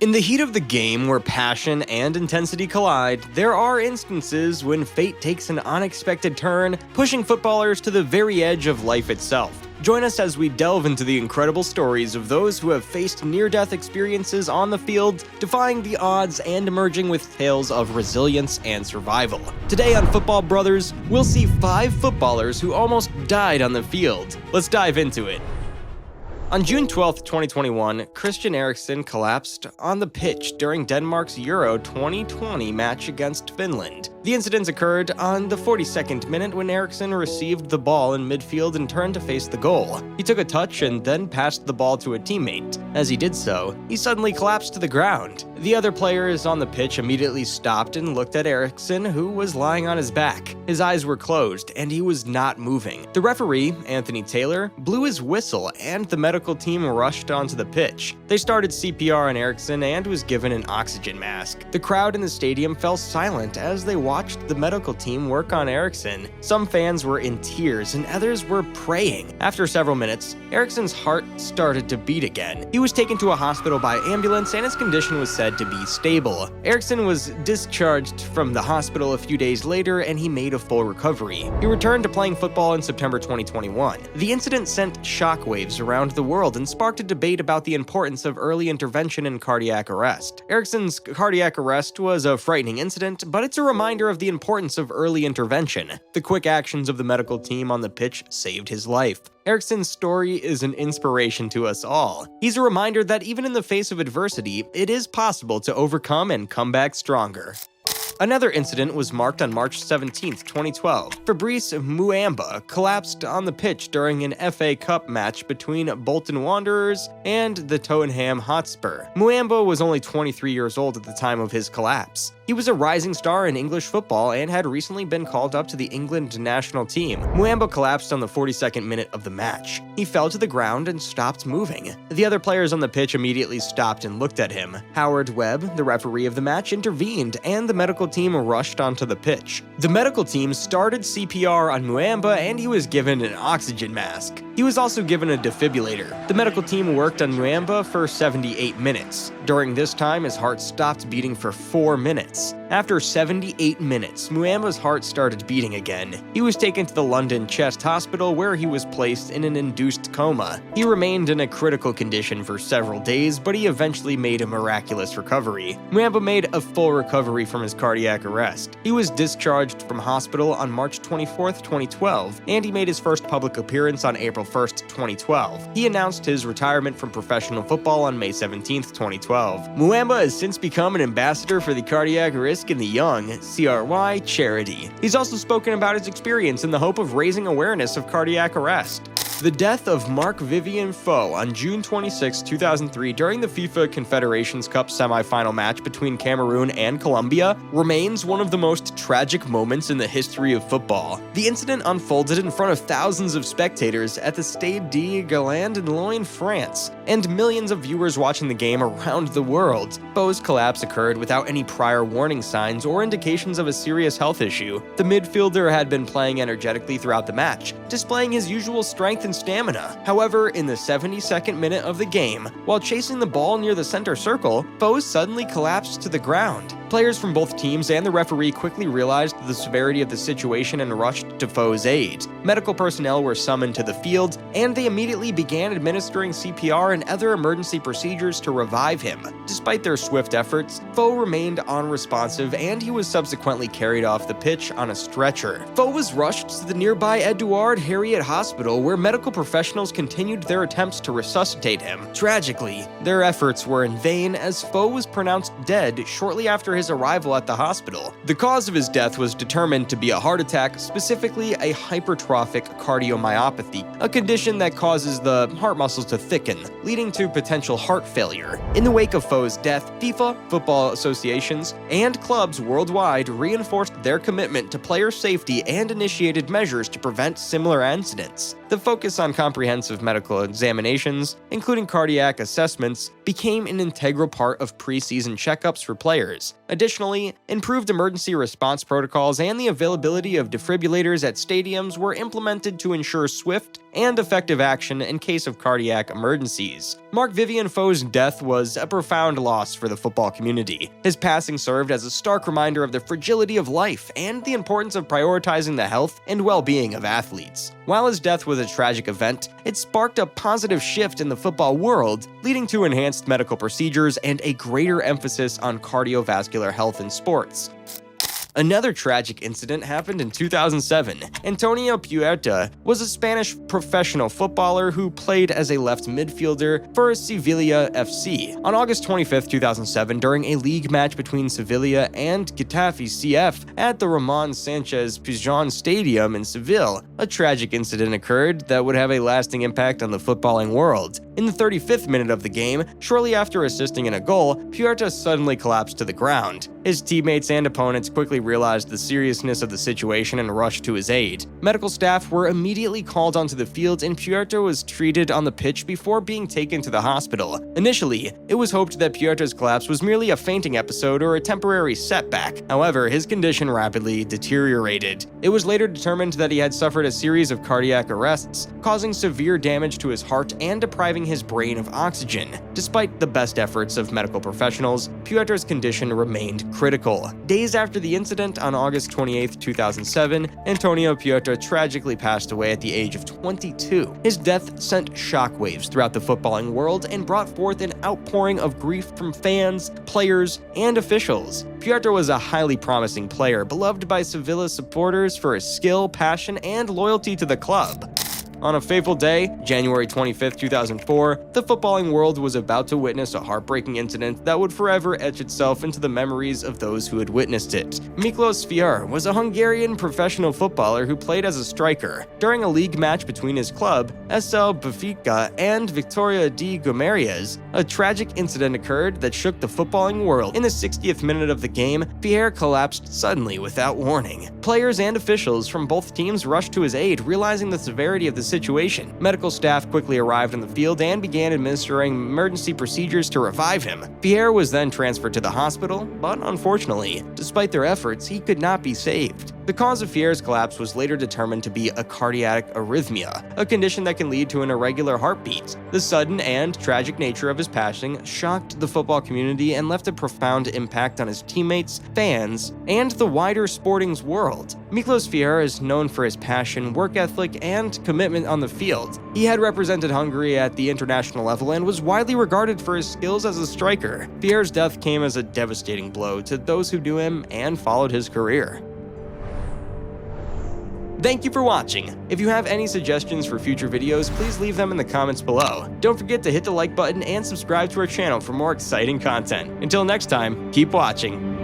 In the heat of the game, where passion and intensity collide, there are instances when fate takes an unexpected turn, pushing footballers to the very edge of life itself. Join us as we delve into the incredible stories of those who have faced near-death experiences on the field, defying the odds and emerging with tales of resilience and survival. Today on Football Brothers, we'll see 5 footballers who almost died on the field. Let's dive into it. On June 12, 2021, Christian Eriksen collapsed on the pitch during Denmark's Euro 2020 match against Finland. The incident occurred on the 42nd minute when Eriksen received the ball in midfield and turned to face the goal. He took a touch and then passed the ball to a teammate. As he did so, he suddenly collapsed to the ground. The other players on the pitch immediately stopped and looked at Eriksen, who was lying on his back. His eyes were closed, and he was not moving. The referee, Anthony Taylor, blew his whistle, and the medical team rushed onto the pitch. They started CPR on Eriksen and was given an oxygen mask. The crowd in the stadium fell silent as they watched the medical team work on Eriksen. Some fans were in tears and others were praying. After several minutes, Eriksen's heart started to beat again. He was taken to a hospital by ambulance and his condition was said to be stable. Eriksen was discharged from the hospital a few days later and he made a full recovery. He returned to playing football in September 2021. The incident sent shockwaves around the world and sparked a debate about the importance of early intervention in cardiac arrest. Eriksen's cardiac arrest was a frightening incident, but it's a reminder of the importance of early intervention. The quick actions of the medical team on the pitch saved his life. Eriksen's story is an inspiration to us all. He's a reminder that even in the face of adversity, it is possible to overcome and come back stronger. Another incident was marked on March 17, 2012. Fabrice Muamba collapsed on the pitch during an FA Cup match between Bolton Wanderers and the Tottenham Hotspur. Muamba was only 23 years old at the time of his collapse. He was a rising star in English football and had recently been called up to the England national team. Muamba collapsed on the 42nd minute of the match. He fell to the ground and stopped moving. The other players on the pitch immediately stopped and looked at him. Howard Webb, the referee of the match, intervened and the medical team rushed onto the pitch. The medical team started CPR on Muamba and he was given an oxygen mask. He was also given a defibrillator. The medical team worked on Muamba for 78 minutes. During this time, his heart stopped beating for 4 minutes. After 78 minutes, Muamba's heart started beating again. He was taken to the London Chest Hospital where he was placed in an induced coma. He remained in a critical condition for several days, but he eventually made a miraculous recovery. Muamba made a full recovery from his cardiac arrest. He was discharged from hospital on March 24, 2012, and he made his first public appearance on April 1, 2012. He announced his retirement from professional football on May 17, 2012. Muamba has since become an ambassador for the Cardiac Risk in the Young (CRY) charity. He's also spoken about his experience in the hope of raising awareness of cardiac arrest. The death of Marc-Vivien Foe on June 26, 2003 during the FIFA Confederations Cup semi-final match between Cameroon and Colombia remains one of the most tragic moments in the history of football. The incident unfolded in front of thousands of spectators at the Stade de Galland in Lyon, France, and millions of viewers watching the game around the world. Foe's collapse occurred without any prior warning signs or indications of a serious health issue. The midfielder had been playing energetically throughout the match, displaying his usual strength and stamina. However, in the 72nd minute of the game, while chasing the ball near the center circle, Foe suddenly collapsed to the ground. Players from both teams and the referee quickly realized the severity of the situation and rushed to Foe's aid. Medical personnel were summoned to the field, and they immediately began administering CPR and other emergency procedures to revive him. Despite their swift efforts, Foe remained unresponsive and he was subsequently carried off the pitch on a stretcher. Foe was rushed to the nearby Edouard Herriot Hospital where medical professionals continued their attempts to resuscitate him. Tragically, their efforts were in vain as Foe was pronounced dead shortly after his arrival at the hospital. The cause of his death was determined to be a heart attack, specifically a hypertrophic cardiomyopathy, a condition that causes the heart muscles to thicken, leading to potential heart failure. In the wake of Foe's death, FIFA, football associations, and clubs worldwide reinforced their commitment to player safety and initiated measures to prevent similar incidents. The focus on comprehensive medical examinations, including cardiac assessments, became an integral part of preseason checkups for players. Additionally, improved emergency response protocols and the availability of defibrillators at stadiums were implemented to ensure swift and effective action in case of cardiac emergencies. Mark Vivian Foe's death was a profound loss for the football community. His passing served as a stark reminder of the fragility of life and the importance of prioritizing the health and well-being of athletes. While his death was a tragic event, it sparked a positive shift in the football world, leading to enhanced medical procedures and a greater emphasis on cardiovascular health in sports. Another tragic incident happened in 2007. Antonio Puerta was a Spanish professional footballer who played as a left midfielder for Sevilla FC. On August 25, 2007, during a league match between Sevilla and Getafe CF at the Ramon Sanchez Pizjuan Stadium in Seville, a tragic incident occurred that would have a lasting impact on the footballing world. In the 35th minute of the game, shortly after assisting in a goal, Puerta suddenly collapsed to the ground. His teammates and opponents quickly realized the seriousness of the situation and rushed to his aid. Medical staff were immediately called onto the field and Puerta was treated on the pitch before being taken to the hospital. Initially, it was hoped that Puerta's collapse was merely a fainting episode or a temporary setback. However, his condition rapidly deteriorated. It was later determined that he had suffered a series of cardiac arrests, causing severe damage to his heart and depriving his brain of oxygen. Despite the best efforts of medical professionals, Puerta's condition remained critical. Days after the incident, on August 28, 2007, Antonio Puerta tragically passed away at the age of 22. His death sent shockwaves throughout the footballing world and brought forth an outpouring of grief from fans, players, and officials. Puerta was a highly promising player, beloved by Sevilla supporters for his skill, passion, and loyalty to the club. On a fateful day, January 25, 2004, the footballing world was about to witness a heartbreaking incident that would forever etch itself into the memories of those who had witnessed it. Miklos Fier was a Hungarian professional footballer who played as a striker. During a league match between his club, SL Benfica, and Victoria de Guimarães, a tragic incident occurred that shook the footballing world. In the 60th minute of the game, Fier collapsed suddenly without warning. Players and officials from both teams rushed to his aid, realizing the severity of the situation. Medical staff quickly arrived on the field and began administering emergency procedures to revive him. Fier was then transferred to the hospital, but unfortunately, despite their efforts, he could not be saved. The cause of Fier's collapse was later determined to be a cardiac arrhythmia, a condition that can lead to an irregular heartbeat. The sudden and tragic nature of his passing shocked the football community and left a profound impact on his teammates, fans, and the wider sporting world. Miklos Fier is known for his passion, work ethic, and commitment on the field. He had represented Hungary at the international level and was widely regarded for his skills as a striker. Fier's death came as a devastating blow to those who knew him and followed his career. Thank you for watching. If you have any suggestions for future videos, please leave them in the comments below. Don't forget to hit the like button and subscribe to our channel for more exciting content. Until next time, keep watching.